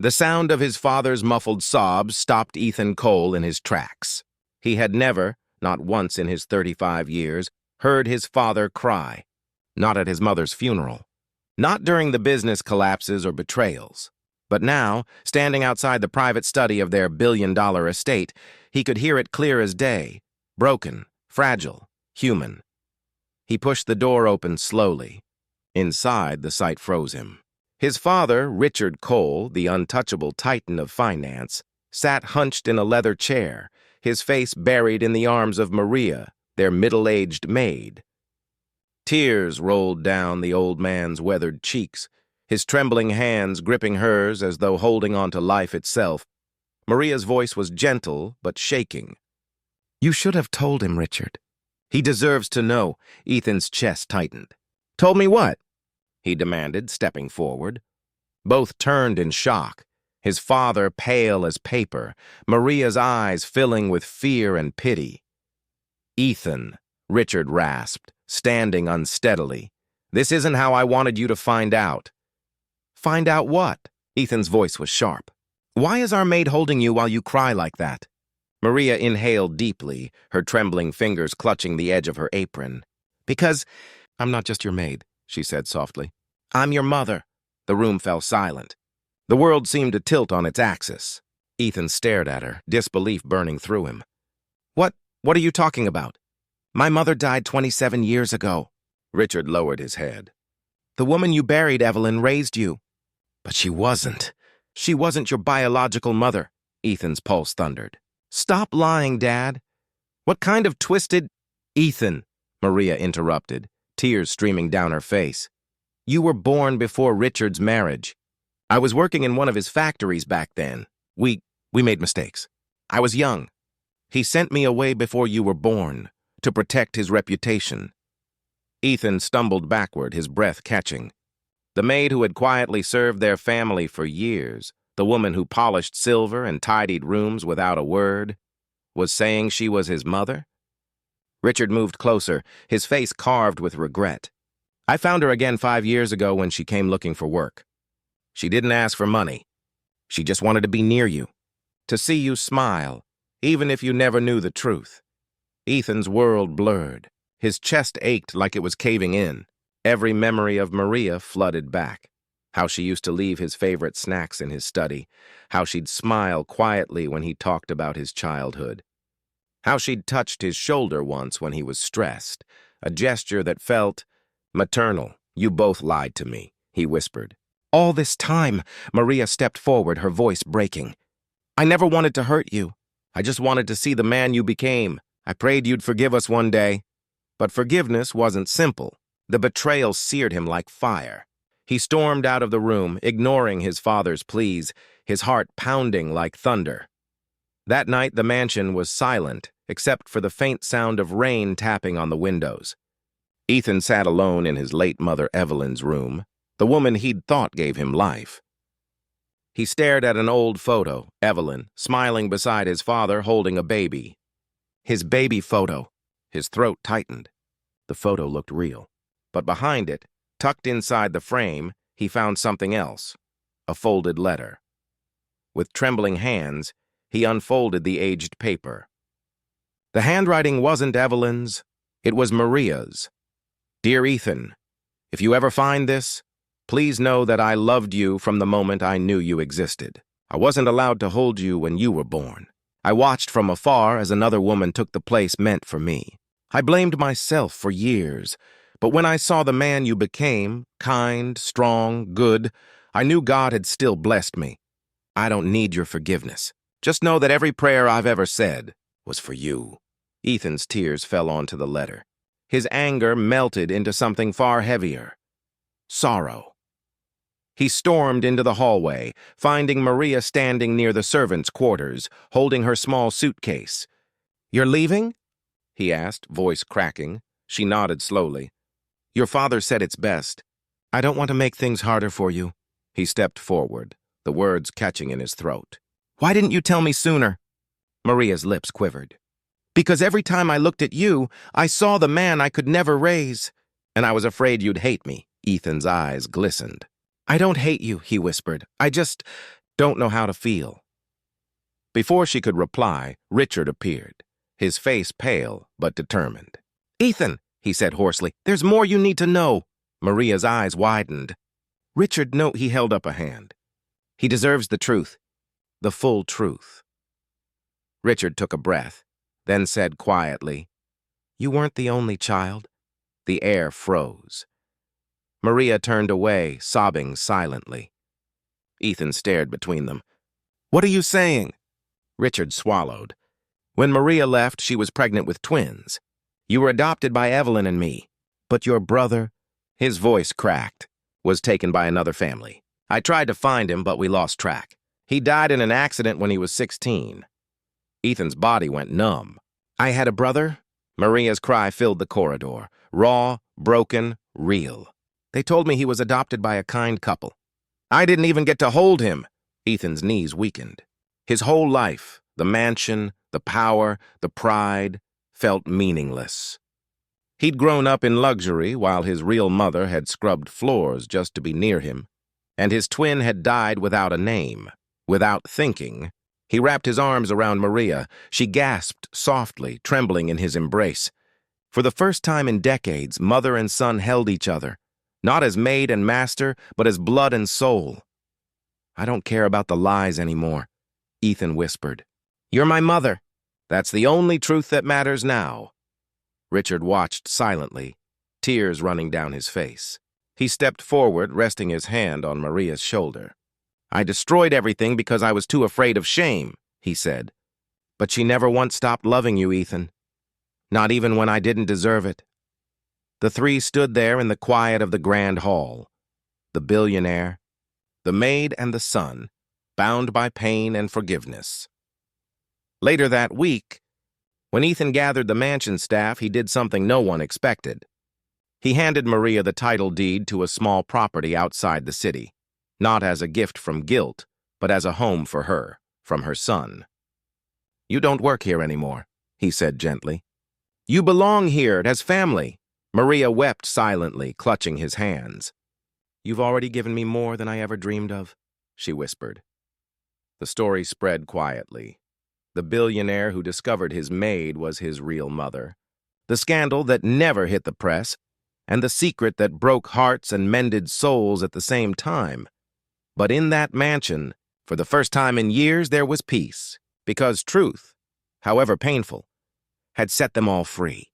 The sound of his father's muffled sobs stopped Ethan Cole in his tracks. He had never, not once in his 35 years, heard his father cry. Not at his mother's funeral. Not during the business collapses or betrayals. But now, standing outside the private study of their billion-dollar estate, he could hear it clear as day. Broken, fragile, human. He pushed the door open slowly. Inside, the sight froze him. His father, Richard Cole, the untouchable titan of finance, sat hunched in a leather chair, his face buried in the arms of Maria, their middle-aged maid. Tears rolled down the old man's weathered cheeks, his trembling hands gripping hers as though holding on to life itself. Maria's voice was gentle but shaking. "You should have told him, Richard. He deserves to know." Ethan's chest tightened. "Told me what?" he demanded, stepping forward. Both turned in shock, his father pale as paper, Maria's eyes filling with fear and pity. "Ethan," Richard rasped, standing unsteadily, "this isn't how I wanted you to find out." "Find out what?" Ethan's voice was sharp. "Why is our maid holding you while you cry like that?" Maria inhaled deeply, her trembling fingers clutching the edge of her apron. "Because I'm not just your maid," she said softly. "I'm your mother." The room fell silent. The world seemed to tilt on its axis. Ethan stared at her, disbelief burning through him. What are you talking about?" "My mother died 27 years ago." Richard lowered his head. "The woman you buried, Evelyn, raised you." "But she wasn't. She wasn't your biological mother," Ethan's pulse thundered. "Stop lying, Dad. What kind of twisted—" "Ethan," Maria interrupted, tears streaming down her face. "You were born before Richard's marriage. I was working in one of his factories back then. We made mistakes. I was young. He sent me away before you were born, to protect his reputation." Ethan stumbled backward, his breath catching. The maid who had quietly served their family for years, the woman who polished silver and tidied rooms without a word, was saying she was his mother? Richard moved closer, his face carved with regret. "I found her again 5 years ago when she came looking for work. She didn't ask for money. She just wanted to be near you, to see you smile, even if you never knew the truth." Ethan's world blurred. His chest ached like it was caving in. Every memory of Maria flooded back. How she used to leave his favorite snacks in his study. How she'd smile quietly when he talked about his childhood. How she'd touched his shoulder once when he was stressed. A gesture that felt maternal. "You both lied to me," he whispered. "All this time," Maria stepped forward, her voice breaking. "I never wanted to hurt you. I just wanted to see the man you became. I prayed you'd forgive us one day." But forgiveness wasn't simple. The betrayal seared him like fire. He stormed out of the room, ignoring his father's pleas, his heart pounding like thunder. That night, the mansion was silent, except for the faint sound of rain tapping on the windows. Ethan sat alone in his late mother Evelyn's room, the woman he'd thought gave him life. He stared at an old photo, Evelyn, smiling beside his father holding a baby. His baby photo. His throat tightened. The photo looked real. But behind it, tucked inside the frame, he found something else, a folded letter. With trembling hands, he unfolded the aged paper. The handwriting wasn't Evelyn's, it was Maria's. "Dear Ethan, if you ever find this, please know that I loved you from the moment I knew you existed. I wasn't allowed to hold you when you were born. I watched from afar as another woman took the place meant for me. I blamed myself for years, but when I saw the man you became, kind, strong, good, I knew God had still blessed me. I don't need your forgiveness. Just know that every prayer I've ever said was for you." Ethan's tears fell onto the letter. His anger melted into something far heavier. Sorrow. He stormed into the hallway, finding Maria standing near the servants' quarters, holding her small suitcase. "You're leaving?" he asked, voice cracking. She nodded slowly. "Your father said it's best. I don't want to make things harder for you." He stepped forward, the words catching in his throat. "Why didn't you tell me sooner?" Maria's lips quivered. "Because every time I looked at you, I saw the man I could never raise. And I was afraid you'd hate me." Ethan's eyes glistened. "I don't hate you," he whispered. Don't know how to feel." Before she could reply, Richard appeared, his face pale but determined. "Ethan," he said hoarsely, "there's more you need to know." Maria's eyes widened. "Richard, no," he held up a hand. "He deserves the truth, the full truth." Richard took a breath, then said quietly, "You weren't the only child." The air froze. Maria turned away, sobbing silently. Ethan stared between them. "What are you saying?" Richard swallowed. "When Maria left, she was pregnant with twins. You were adopted by Evelyn and me. But your brother," his voice cracked, "was taken by another family. I tried to find him, but we lost track. He died in an accident when he was 16. Ethan's body went numb. "I had a brother?" Maria's cry filled the corridor. Raw, broken, real. "They told me he was adopted by a kind couple. I didn't even get to hold him." Ethan's knees weakened. His whole life, the mansion, the power, the pride, felt meaningless. He'd grown up in luxury while his real mother had scrubbed floors just to be near him, and his twin had died without a name, without thinking. He wrapped his arms around Maria. She gasped softly, trembling in his embrace. For the first time in decades, mother and son held each other, not as maid and master, but as blood and soul. "I don't care about the lies anymore," Ethan whispered. "You're my mother. That's the only truth that matters now." Richard watched silently, tears running down his face. He stepped forward, resting his hand on Maria's shoulder. "I destroyed everything because I was too afraid of shame," he said. "But she never once stopped loving you, Ethan. Not even when I didn't deserve it." The three stood there in the quiet of the grand hall. The billionaire, the maid, and the son, bound by pain and forgiveness. Later that week, when Ethan gathered the mansion staff, he did something no one expected. He handed Maria the title deed to a small property outside the city, not as a gift from guilt, but as a home for her, from her son. "You don't work here anymore," he said gently. "You belong here as family." Maria wept silently, clutching his hands. "You've already given me more than I ever dreamed of," she whispered. The story spread quietly. The billionaire who discovered his maid was his real mother. The scandal that never hit the press, and the secret that broke hearts and mended souls at the same time. But in that mansion, for the first time in years, there was peace, because truth, however painful, had set them all free.